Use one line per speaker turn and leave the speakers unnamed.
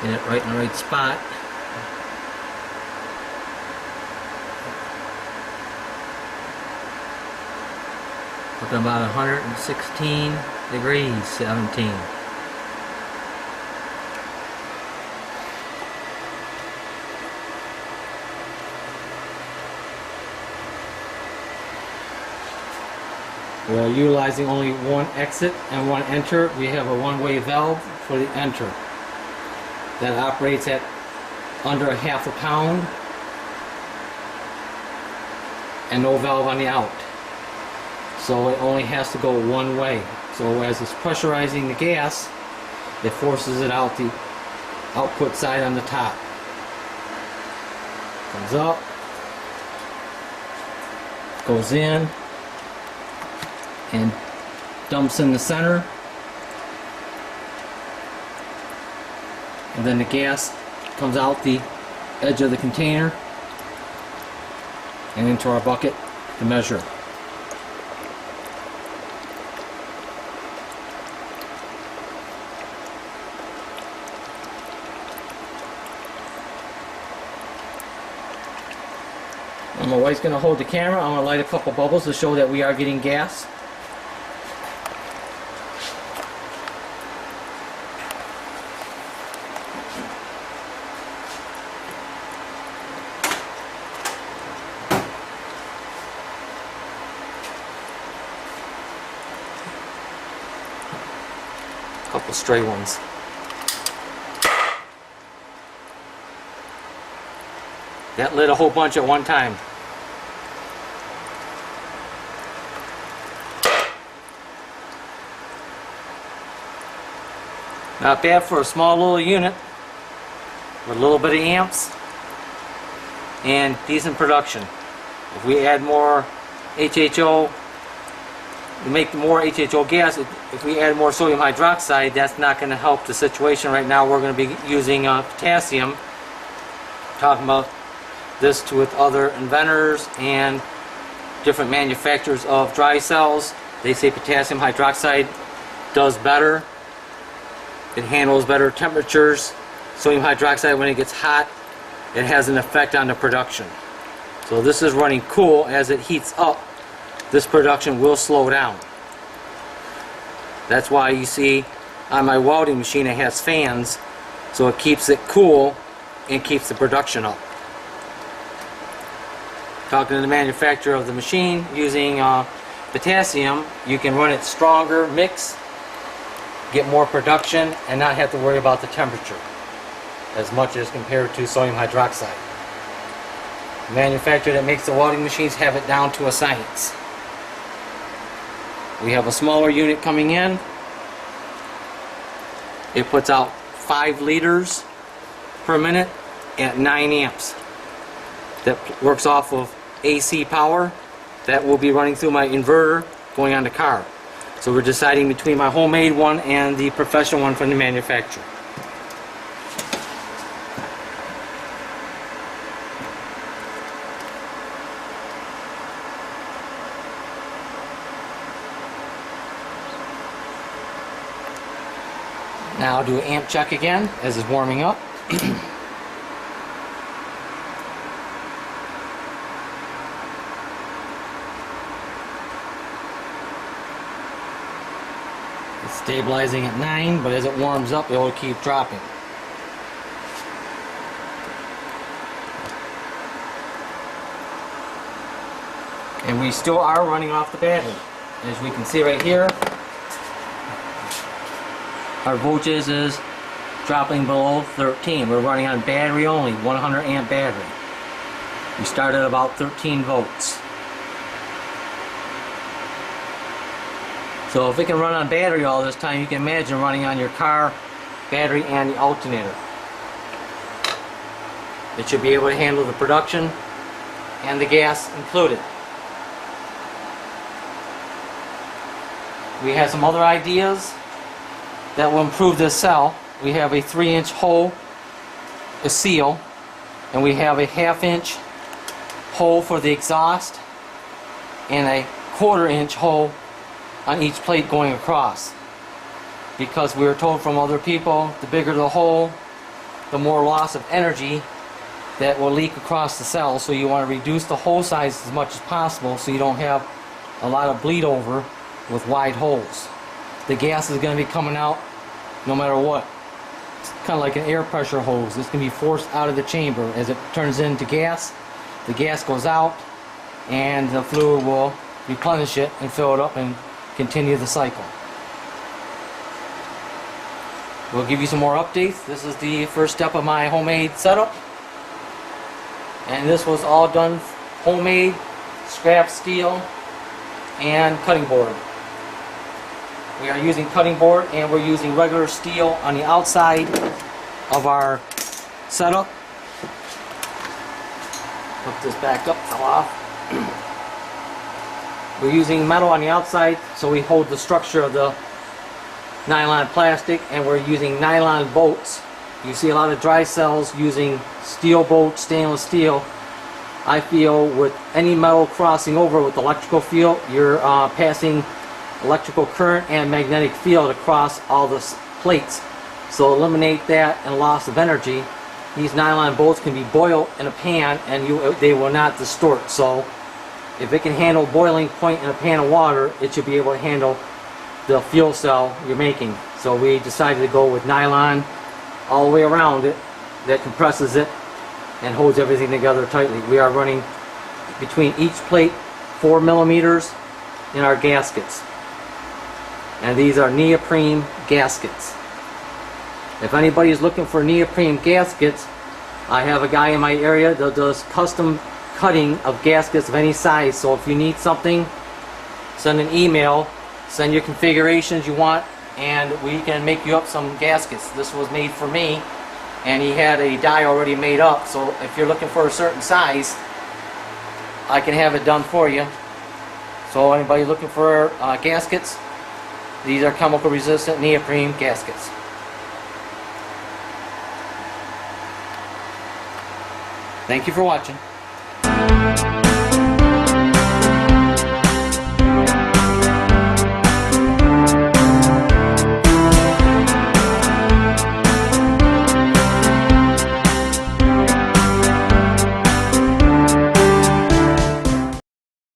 Get it right in the right spot. Looking about 116 degrees, 17. We are utilizing only one exit and one enter. We have a one-way valve for the enter that operates at under a half a pound and no valve on the out. So it only has to go one way. So as it's pressurizing the gas, it forces it out the output side on the top. Comes up, goes in, and dumps in the center. And then the gas comes out the edge of the container and into our bucket to measure. My wife's going to hold the camera. I'm going to light a couple bubbles to show that we are getting gas. Couple stray ones. That lit a whole bunch at one time. Not bad for a small little unit with a little bit of amps and decent production. If we add more HHO, we make more HHO gas. If we add more sodium hydroxide, that's not going to help the situation. Right now we're going to be using potassium. Talking about this with other inventors and different manufacturers of dry cells. They say potassium hydroxide does better. It handles better temperatures. Sodium hydroxide, when it gets hot, it has an effect on the production. So this is running cool. As it heats up, this production will slow down. That's why you see on my welding machine it has fans, so it keeps it cool and keeps the production up. Talking to the manufacturer of the machine, using potassium, you can run it stronger mix, get more production, and not have to worry about the temperature as much as compared to sodium hydroxide. The manufacturer that makes the welding machines have it down to a science. We have a smaller unit coming in. It puts out 5 liters per minute at 9 amps. That works off of AC power that will be running through my inverter going on the car. So we're deciding between my homemade one and the professional one from the manufacturer. Now I'll do an amp check again as it's warming up. It's stabilizing at 9, but as it warms up, it will keep dropping. And we still are running off the battery. As we can see right here, our voltage is dropping below 13. We're running on battery only, 100 amp battery. We start at about 13 volts. So if it can run on battery all this time, you can imagine running on your car, battery, and the alternator. It should be able to handle the production and the gas included. We have some other ideas that will improve this cell. We have a 3-inch hole, a seal, and we have a 1/2-inch hole for the exhaust and a 1/4-inch hole on each plate going across. Because we were told from other people, the bigger the hole, the more loss of energy that will leak across the cell. So you want to reduce the hole size as much as possible so you don't have a lot of bleed over with wide holes. The gas is going to be coming out no matter what. It's kind of like an air pressure hose. It's going to be forced out of the chamber. As it turns into gas, the gas goes out and the fluid will replenish it and fill it up and continue the cycle. We'll give you some more updates. This is the first step of my homemade setup. And this was all done homemade, scrap steel and cutting board. We are using cutting board and we're using regular steel on the outside of our setup. Hook this back up, fell off. We're using metal on the outside so we hold the structure of the nylon plastic, and we're using nylon bolts. You see a lot of dry cells using steel bolts, stainless steel. I feel with any metal crossing over with electrical field, you're passing electrical current and magnetic field across all the plates. So eliminate that and loss of energy. These nylon bolts can be boiled in a pan and they will not distort. So if it can handle boiling point in a pan of water, it should be able to handle the fuel cell you're making. So we decided to go with nylon all the way around it that compresses it and holds everything together tightly. We are running between each plate 4 millimeters in our gaskets. And these are neoprene gaskets. If anybody is looking for neoprene gaskets, I have a guy in my area that does custom cutting of gaskets of any size. So if you need something, send an email, send your configurations you want, and we can make you up some gaskets. This was made for me, and he had a die already made up. So if you're looking for a certain size, I can have it done for you. So anybody looking for gaskets, these are chemical resistant neoprene gaskets. Thank you for watching.